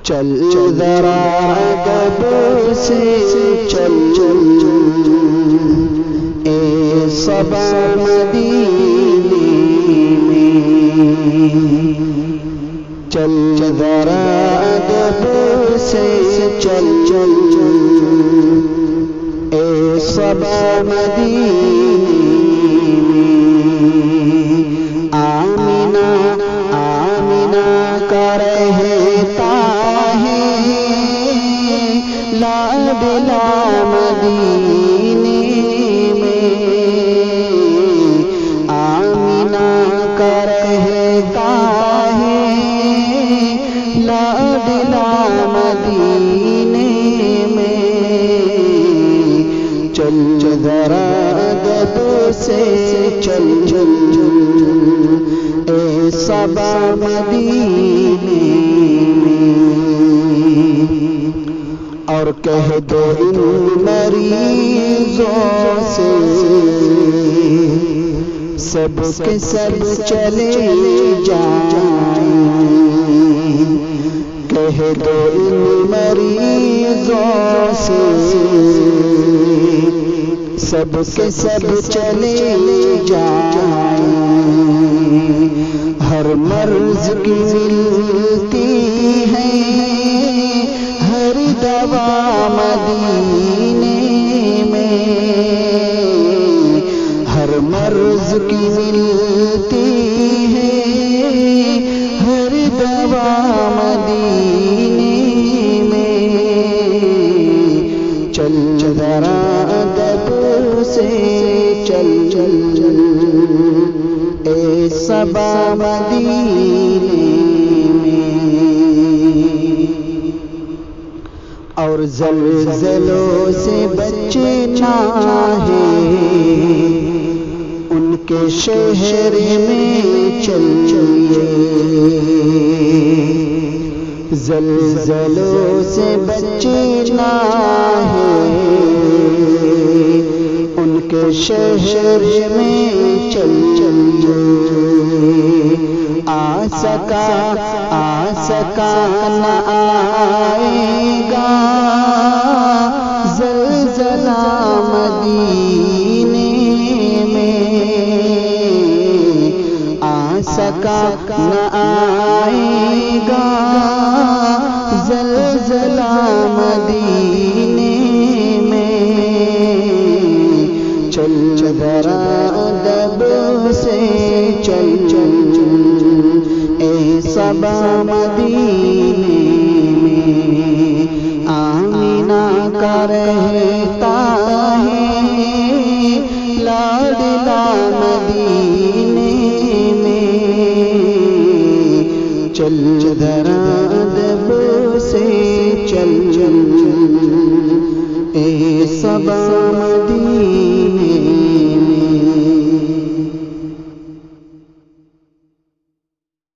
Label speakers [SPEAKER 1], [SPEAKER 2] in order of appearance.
[SPEAKER 1] چل ذرا ادب سے چل اے صبا مدینے میں، چل ذرا ادب سے چل اے صبا مدینے میں، آمینہ آمینہ کا رہتا ہے لاڈلا مدینے میں، آمینہ کا رہتا ہے لاڈلا مدینے میں، چل ذرا ادب سے چل اے صبا مدینے میں، اور کہہ دو ان مریضوں سے سب کے سب چلے جائیں، کہہ دو ان مریضوں سے سب کے سب چلے جائیں، ہر مرض کی ملتی ہے ہر دوا مدینے میں، ہر مرض کی ملتی ہے ہر دوا مدینے میں، چل ذرا ادب سے چل اے صبا مدینے میں، اور زلزلوں سے بچنا ہے ان کے شہر میں چلیے، زلزلوں سے بچنا ہے ان کے شہر میں چلیے، آ سکا نہ آئے گا زلزلہ مدینے میں، آ سکا نہ آئے گا زلزلہ مدینے میں، چل ذرا ادب سے چل اے صبا مدینے میں، آمینہ کا رہتا ہے لاڈلا مدینے میں، چل ذرا ادب سے چل اے صبا مدینے